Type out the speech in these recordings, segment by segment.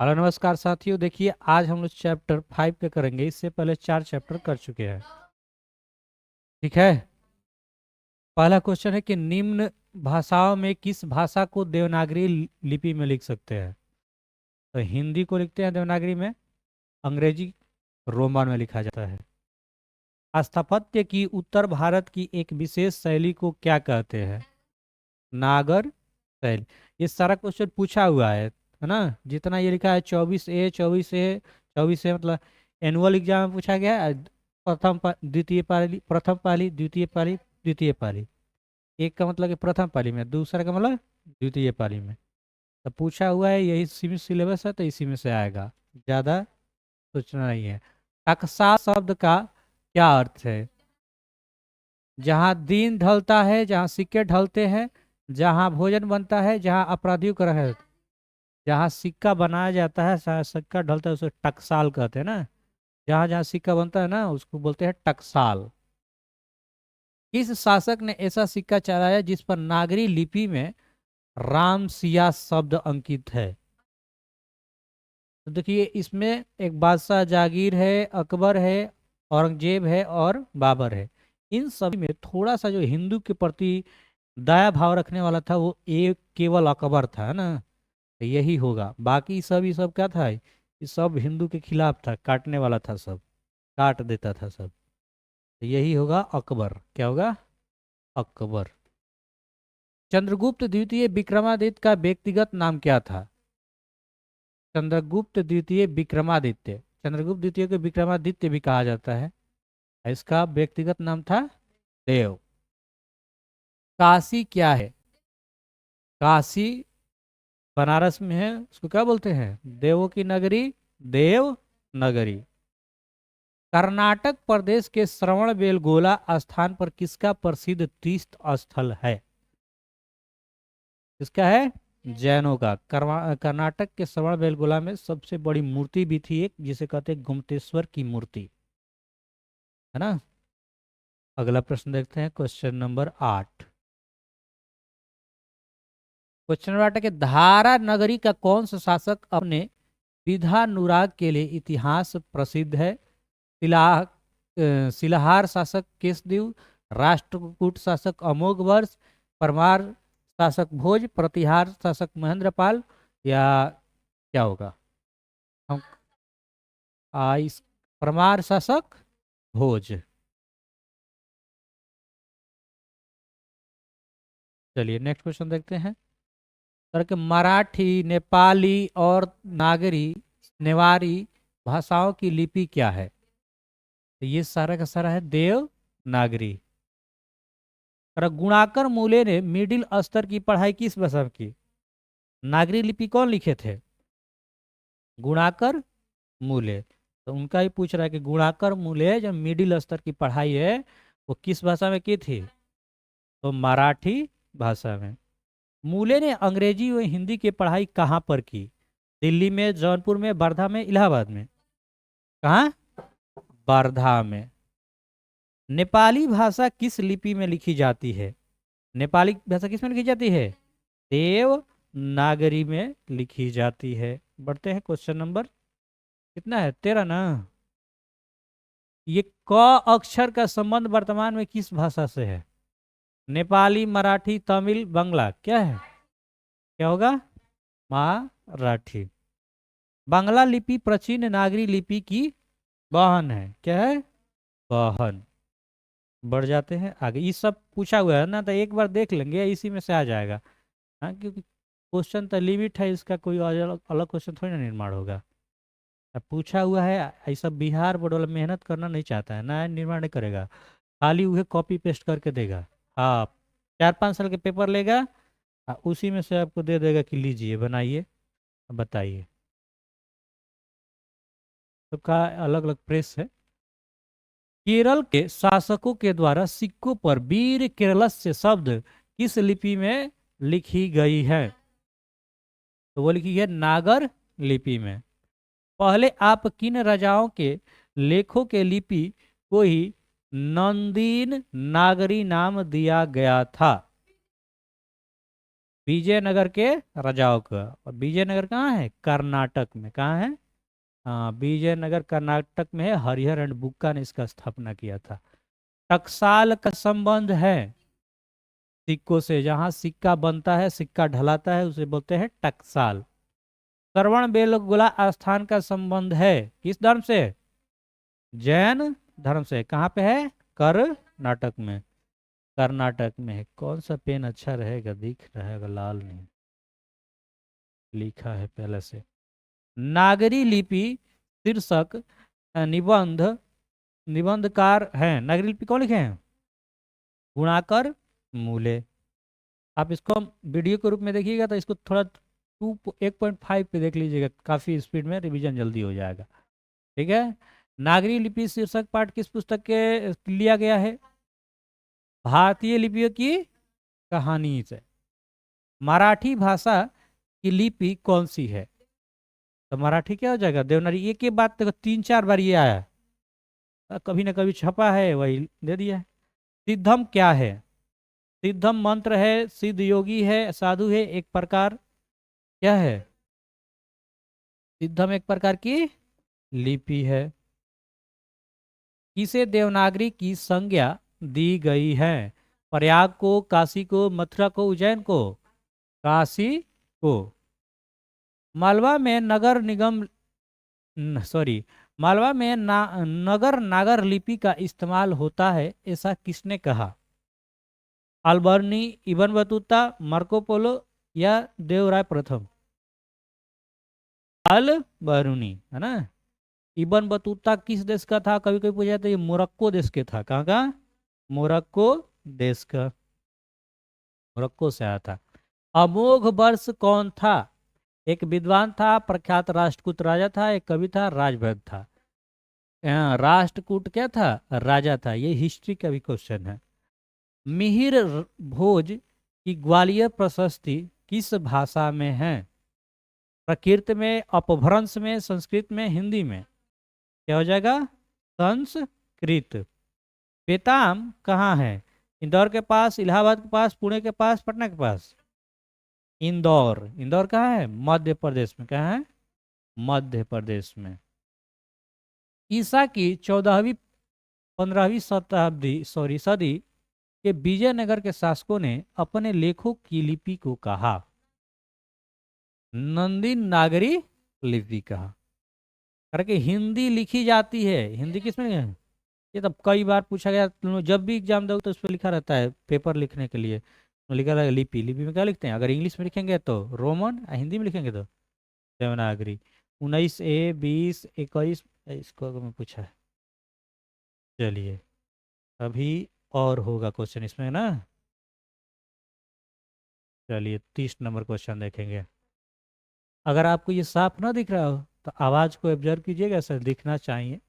Hello नमस्कार साथियों। देखिए आज हम लोग चैप्टर 5 के करेंगे। इससे पहले 4 चैप्टर कर चुके हैं। ठीक है। पहला क्वेश्चन है कि निम्न भाषाओं में किस भाषा को देवनागरी लिपि में लिख सकते हैं। तो हिंदी को लिखते हैं देवनागरी में, अंग्रेजी रोमन में लिखा जाता है। स्थापत्य की उत्तर भारत की एक विशेष शैली को क्या कहते हैं। नागर शैली। ये सारा क्वेश्चन पूछा हुआ है ना। जितना ये लिखा है 24A मतलब एनुअल एग्जाम में पूछा गया है। द्वितीय पाली, प्रथम पाली, द्वितीय पाली, द्वितीय पाली। एक का मतलब कि प्रथम पाली में, दूसरा का मतलब द्वितीय पाली में। तो पूछा हुआ है, यही इसी में सिलेबस है तो इसी में से आएगा। ज़्यादा सोचना नहीं है। टकसाल शब्द का क्या अर्थ है। जहाँ दिन ढलता है, जहाँ सिक्के ढलते हैं, जहाँ भोजन बनता है, जहाँ अपराधियों का रह, जहाँ सिक्का बनाया जाता है, सिक्का ढलता है, उसे टकसाल कहते हैं ना। जहाँ जहाँ सिक्का बनता है ना उसको बोलते हैं टकसाल। किस शासक ने ऐसा सिक्का चलाया जिस पर नागरी लिपि में राम सिया शब्द अंकित है। तो देखिए इसमें एक बादशाह जागीर है, अकबर है, औरंगजेब है और बाबर है। इन सभी में थोड़ा सा जो हिंदू के प्रति दया भाव रखने वाला था वो एक केवल अकबर था, है ना। तो यही होगा। बाकी सब ये सब क्या था, ये सब हिंदू के खिलाफ था, काटने वाला था, सब काट देता था सब। तो यही होगा अकबर। क्या होगा, अकबर। चंद्रगुप्त द्वितीय विक्रमादित्य का व्यक्तिगत नाम क्या था। चंद्रगुप्त द्वितीय विक्रमादित्य, चंद्रगुप्त द्वितीय को विक्रमादित्य भी कहा जाता है। इसका व्यक्तिगत नाम था देव। काशी क्या है। काशी बनारस में है, उसको क्या बोलते हैं, देवों की नगरी, देव नगरी। कर्नाटक प्रदेश के श्रवणबेलगोला स्थान पर किसका प्रसिद्ध तीर्थ स्थल है। किसका है, जैनों का। कर्नाटक के श्रवणबेलगोला में सबसे बड़ी मूर्ति भी थी एक, जिसे कहते हैं गुम्तेश्वर की मूर्ति, है ना। अगला प्रश्न देखते हैं, क्वेश्चन नंबर 8। क्वेश्चन नंबर 8 है कि धारा नगरी का कौन सा शासक अपने विधानुराग के लिए इतिहास प्रसिद्ध है। शिलाहार शासक केशदेव, राष्ट्रकूट शासक अमोघवर्ष, परमार शासक भोज, प्रतिहार शासक महेंद्रपाल, या क्या होगा। हम इस परमार शासक भोज। चलिए नेक्स्ट क्वेश्चन देखते हैं। सर के मराठी, नेपाली और नागरी नेवारी भाषाओं की लिपि क्या है। तो ये सारा का सारा है देवनागरी। और गुणाकर मूले ने मिडिल स्तर की पढ़ाई किस भाषा में की। नागरी लिपि कौन लिखे थे, गुणाकर मूले। तो उनका ही पूछ रहा है कि गुणाकर मूले जो मिडिल स्तर की पढ़ाई है वो किस भाषा में की थी। तो मराठी भाषा में। मूले ने अंग्रेजी व हिंदी की पढ़ाई कहाँ पर की। दिल्ली में, जौनपुर में, वर्धा में, इलाहाबाद में। कहाँ, वर्धा में। नेपाली भाषा किस लिपि में लिखी जाती है। नेपाली भाषा किस में लिखी जाती है, देवनागरी में लिखी जाती है। बढ़ते हैं क्वेश्चन नंबर कितना है, 13 ना। ये क अक्षर का संबंध वर्तमान में किस भाषा से है। नेपाली, मराठी, तमिल, बंगला, क्या है, क्या होगा, मराठी। बांग्ला लिपि प्राचीन नागरी लिपि की बहन है, क्या है, बहन। बढ़ जाते हैं आगे। ये सब पूछा हुआ है ना, तो एक बार देख लेंगे, इसी में से आ जाएगा। हाँ, क्योंकि क्वेश्चन तो लिमिट है इसका, कोई अलग अलग क्वेश्चन थोड़ी ना निर्माण होगा। अब पूछा हुआ है, ऐसा बिहार बोर्ड वाला मेहनत करना नहीं चाहता है ना, निर्माण नहीं करेगा, खाली वह कॉपी पेस्ट करके देगा। हाँ, 4-5 साल के पेपर लेगा, उसी में से आपको दे देगा कि लीजिए बनाइए, बताइए। सबका अलग अलग प्रेस है। केरल के शासकों के द्वारा सिक्कों पर वीर केरलस्य शब्द किस लिपि में लिखी गई है। तो वो लिखी है नागर लिपि में। पहले आप किन राजाओं के लेखों के लिपि को ही नंदीन नागरी नाम दिया गया था। विजयनगर के राजाओं का। और विजयनगर कहाँ है? कर्नाटक में। कहाँ है? हाँ, विजयनगर कर्नाटक में है। हरिहर एंड बुक्का ने इसका स्थापना किया था। टकसाल का संबंध है सिक्कों से। जहाँ सिक्का बनता है, सिक्का ढलाता है, उसे बोलते हैं टकसाल। श्रवण बेलगोला आस्थान का संबंध है किस धर्म से? जैन धर्म से। कहाँ पे है? कर्नाटक में। कर्नाटक में है। कौन सा पेन अच्छा रहेगा? दिख रहेगा, लाल नहीं लिखा है पहले से। नागरी लिपि शीर्षक निबंध निबंधकार हैं। नागरी लिपि कौन लिखे हैं? गुणाकर मूले। आप इसको वीडियो के रूप में देखिएगा तो इसको थोड़ा 1.5 पे देख लीजिएगा, काफ़ी स्पीड में रिवीजन जल्दी हो जाएगा। ठीक है। नागरी लिपि शीर्षक पाठ किस पुस्तक के लिया गया है? भारतीय लिपियों की कहानी से। मराठी भाषा की लिपि कौन सी है? तो मराठी क्या हो जाएगा? देवनागरी। एक ही बात देखो, 3-4 बार ये आया है। कभी ना कभी छपा है, वही दे दिया है। सिद्धम क्या है? सिद्धम मंत्र है, सिद्ध योगी है, साधु है, एक प्रकार क्या है? सिद्धम एक प्रकार की लिपि है। किसे देवनागरी की संज्ञा दी गई है? प्रयाग को, काशी को, मथुरा को, उज्जैन को? काशी को। मालवा में नगर निगम सॉरी, मालवा में नगर नागर लिपि का इस्तेमाल होता है, ऐसा किसने कहा? अल्बर्नी, इबन बतूता, मार्को पोलो या देवराय प्रथम? अल बरूनी है ना। इबन बतूता किस देश का था? कभी कभी पूछा जाता है, ये मोरक्को देश के था। कहाँ का? मोरक्को देश का। मोरक्को से आया था। अमोघ वर्ष कौन था? एक विद्वान था, प्रख्यात राष्ट्रकूट राजा था, एक कवि था, राजभक्त था। राष्ट्रकूट क्या था? राजा था। ये हिस्ट्री का भी क्वेश्चन है। मिहिर भोज की ग्वालियर प्रशस्ति किस भाषा में है? प्रकृत में, अपभ्रंश में, संस्कृत में, हिंदी में? क्या हो जाएगा? संस्कृत। बेताम कहाँ है? इंदौर के पास, इलाहाबाद के पास, पुणे के पास, पटना के पास? इंदौर। इंदौर कहाँ है? मध्य प्रदेश में। कहाँ है? मध्य प्रदेश में। ईसा की 14वीं 15वीं शताब्दी सदी के विजयनगर के शासकों ने अपने लेखों की लिपि को कहा नंदी नागरी लिपि कहा। करके हिंदी लिखी जाती है। हिंदी किसमें है? ये तब कई बार पूछा गया। तुम लोग जब भी एग्जाम दो तो उस पर लिखा रहता है, पेपर लिखने के लिए तो लिखा रहता है लिपि। लिपि में क्या लिखते हैं? अगर इंग्लिश में लिखेंगे तो रोमन, हिंदी में लिखेंगे तो देवनागरी। 19A 20 21 इसको अगर मैं पूछा है। चलिए, अभी और होगा क्वेश्चन इसमें ना। चलिए 30 नंबर क्वेश्चन देखेंगे। अगर आपको ये साफ ना दिख रहा हो तो आवाज को ऑब्जर्व कीजिएगा, सर दिखना चाहिए।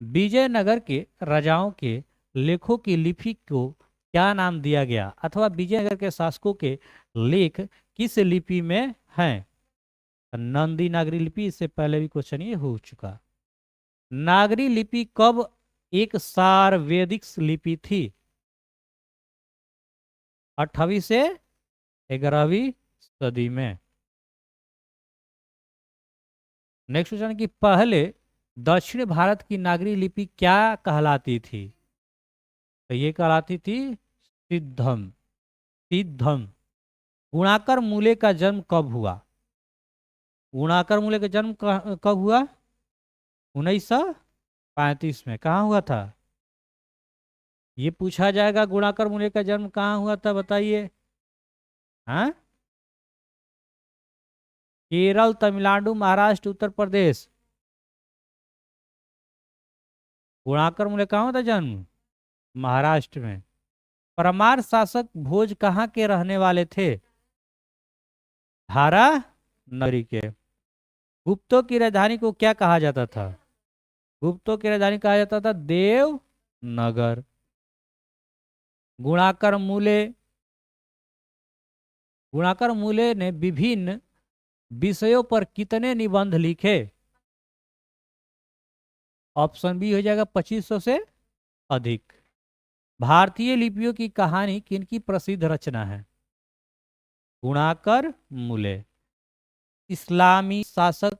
विजयनगर के राजाओं के लेखों की लिपि को क्या नाम दिया गया? अथवा विजयनगर के शासकों के लेख किस लिपि में हैं? नंदी नागरी लिपि। इससे पहले भी क्वेश्चन ये हो चुका। नागरी लिपि कब एक सार वैदिक लिपि थी? 8वीं से 11वीं सदी में। नेक्स्ट क्वेश्चन कि पहले दक्षिण भारत की नागरी लिपि क्या कहलाती थी? तो ये कहलाती थी सिद्धम। सिद्धम। गुणाकर मूले का जन्म कब हुआ? गुणाकर मूले का जन्म कब हुआ? 1935 में। कहाँ हुआ था? ये पूछा जाएगा, गुणाकर मूले का जन्म कहाँ हुआ था, बताइए। हाँ, केरल, तमिलनाडु, महाराष्ट्र, उत्तर प्रदेश? गुणाकर मूले कहाँ हुआ था जन्म? महाराष्ट्र में। परमार शासक भोज कहाँ के रहने वाले थे? धारा नगरी के। गुप्तों की राजधानी को क्या कहा जाता था? गुप्तों की राजधानी कहा जाता था देवनगर। गुणाकर मूले गुणाकर मूले ने विभिन्न विषयों पर कितने निबंध लिखे? ऑप्शन बी हो जाएगा 2500 से अधिक। भारतीय लिपियों की कहानी किनकी प्रसिद्ध रचना है? गुणाकर मूले। इस्लामी शासक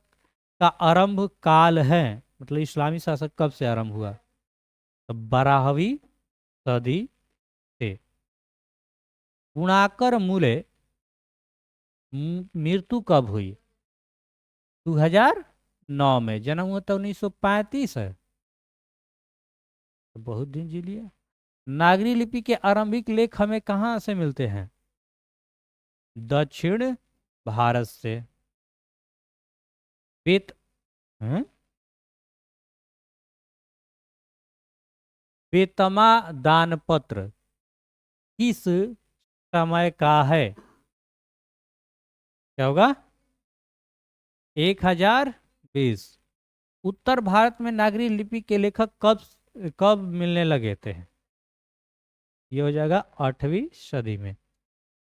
का आरंभ काल है, मतलब इस्लामी शासक कब से आरंभ हुआ? तो 12वीं सदी से। गुणाकर मूले मृत्यु कब हुई? 2009 में। जन्म हुआ था 1935 है, तो बहुत दिन जी लिया। नागरी लिपि के आरंभिक लेख हमें कहाँ से मिलते हैं? दक्षिण भारत से। वेत हैं? वेतमा दान पत्र किस समय का है? क्या होगा? 1020। उत्तर भारत में नागरी लिपि के लेखक कब कब मिलने लगे थे? ये हो जाएगा 8वीं सदी में।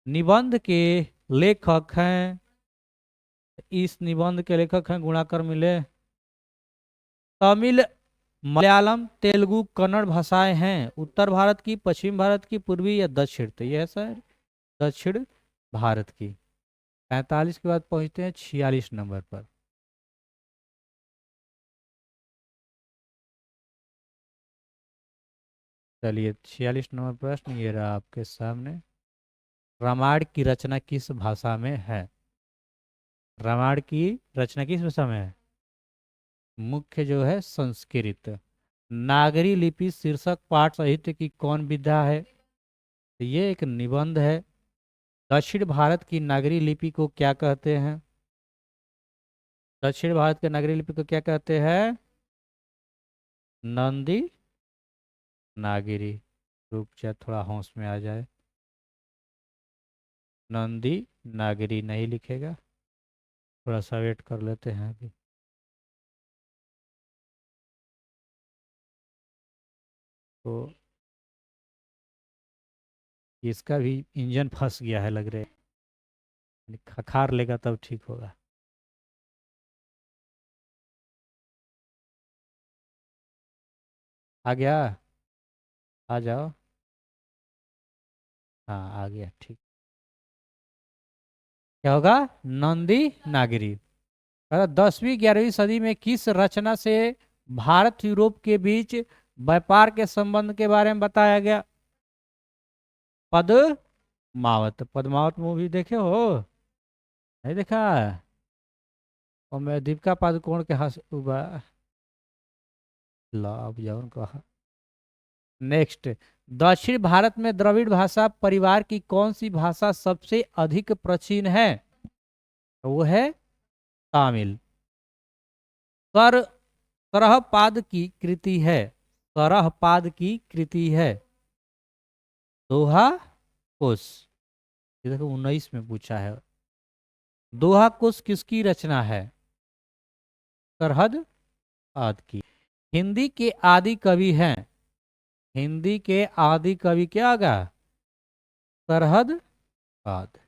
निबंध के लेखक हैं, इस निबंध के लेखक हैं गुणाकर मिले। तमिल, मलयालम, तेलुगु, कन्नड़ भाषाएं हैं। उत्तर भारत की, पश्चिम भारत की, पूर्वी या दक्षिण? तो ये है सर दक्षिण भारत की। 45 के बाद पहुंचते हैं 46 नंबर पर। चलिए 46 नंबर प्रश्न ये रहा आपके सामने। रामायण की रचना किस भाषा में है? रामायण की रचना किस भाषा में है? मुख्य जो है संस्कृत। नागरी लिपि शीर्षक पाठ साहित्य की कौन विधा है? तो ये एक निबंध है। दक्षिण भारत की नागरी लिपि को क्या कहते हैं? दक्षिण भारत के नागरी लिपि को क्या कहते हैं? नंदी नागरी। रुक जा, थोड़ा होश में आ जाए। नंदी नागरी नहीं लिखेगा, थोड़ा सा वेट कर लेते हैं अभी। तो इसका भी इंजन फंस गया है लग रहा है, खखार लेगा तब ठीक होगा। आ गया? आ जाओ। हाँ आ गया, ठीक। क्या होगा? नंदी नागरी। 10वीं 11वीं सदी में किस रचना से भारत यूरोप के बीच व्यापार के संबंध के बारे में बताया गया? पद्मावत। पद्मावत मूवी देखे हो? नहीं देखा? और मैं दीपिका पादुकोण के हंस उबा लाभ जाऊन कहा। नेक्स्ट। दक्षिण भारत में द्रविड़ भाषा परिवार की कौन सी भाषा सबसे अधिक प्राचीन है? वो है तमिल। कर सरहपाद की कृति है। सरहपाद की कृति है दोहा कुश। ये देखो 19 में पूछा है। दोहा कुश किसकी रचना है? सरहद आद की। हिंदी के आदि कवि हैं। हिंदी के आदि कवि क्या होगा? सरहद आद।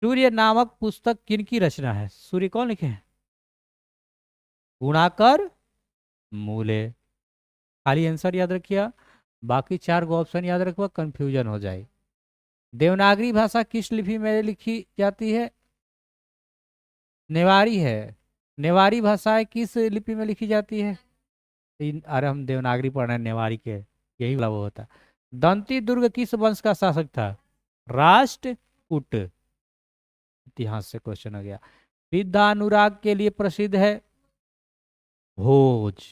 सूर्य नामक पुस्तक किनकी रचना है? सूर्य कौन लिखे हैं? गुणाकर मूले। खाली आंसर याद रखिए, बाकी 4 गो ऑप्शन याद रखो, कंफ्यूजन हो जाए। देवनागरी भाषा किस लिपि में लिखी जाती है? नेवारी है। नेवारी भाषाएं किस लिपि में लिखी जाती है? अरे हम देवनागरी पढ़ रहे हैं, नेवारी के यही वाला वो होता। दंती दुर्ग किस वंश का शासक था? राष्ट्रकूट। इतिहास से क्वेश्चन हो गया। विद्या अनुराग के लिए प्रसिद्ध है भोज।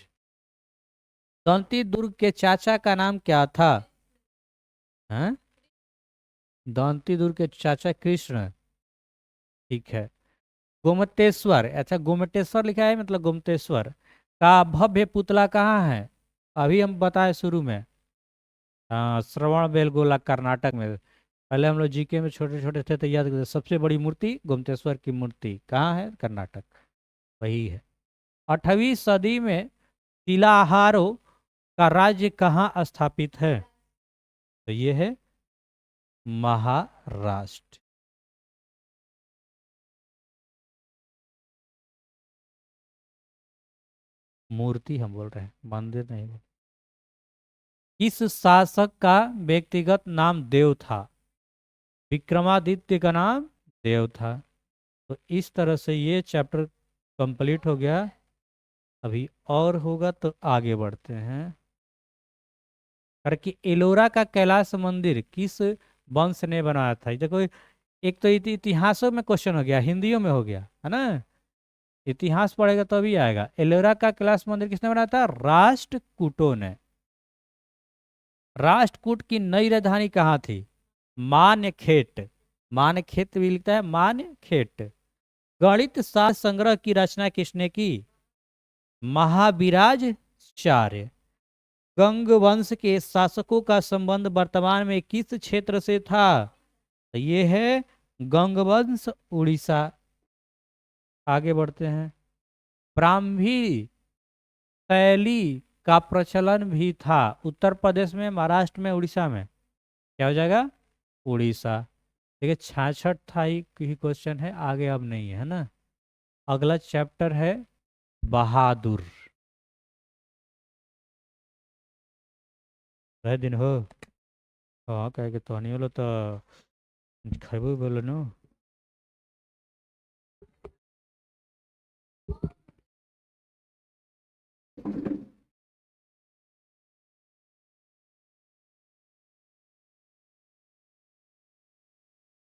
दंती दुर्ग के चाचा का नाम क्या था? हैं? दंती दुर्ग के चाचा कृष्ण। ठीक है। गोमतेश्वर, अच्छा गोमतेश्वर लिखा है मतलब गोमतेश्वर का भव्य पुतला कहाँ है? अभी हम बताए शुरू में। हाँ, श्रवण बेलगोला कर्नाटक में। पहले हम लोग जीके में छोटे छोटे थे तो याद करते, सबसे बड़ी मूर्ति गोमतेश्वर की मूर्ति कहाँ है? कर्नाटक। वही है। 8वीं सदी में तिलाहारों का राज्य कहाँ स्थापित है? तो ये है महाराष्ट्र। मूर्ति हम बोल रहे हैं, मंदिर नहीं बोल। किस शासक का व्यक्तिगत नाम देव था? विक्रमादित्य का नाम देव था। तो इस तरह से ये चैप्टर कंप्लीट हो गया। अभी और होगा तो आगे बढ़ते हैं। कि एलोरा का कैलाश मंदिर किस वंश ने बनाया था? ये देखो, एक तो इतिहासों में क्वेश्चन हो गया, हिंदियों में हो गया, है ना। इतिहास पढ़ेगा तो अभी आएगा। एलोरा का कैलाश मंदिर किसने बनाया था? राष्ट्रकूटों ने। राष्ट्रकूट की नई राजधानी कहाँ थी? मान्यखेट। मान्यखेत भी लिखता है, मान्यखेट। गणित शास्त्र संग्रह की रचना किसने की? महावीराजचार्य। गंग वंश के शासकों का संबंध वर्तमान में किस क्षेत्र से था? तो ये है गंग वंश, उड़ीसा। आगे बढ़ते हैं। ब्राह्मी शैली का प्रचलन भी था उत्तर प्रदेश में, महाराष्ट्र में, उड़ीसा में। क्या हो जाएगा? उड़ीसा। देखिए 66 था ही क्वेश्चन है, आगे अब नहीं है ना। अगला चैप्टर है बहादुर। रह दिन हो। हाँ, कह के तो नहीं बोलो तो खैबो बोलो नो।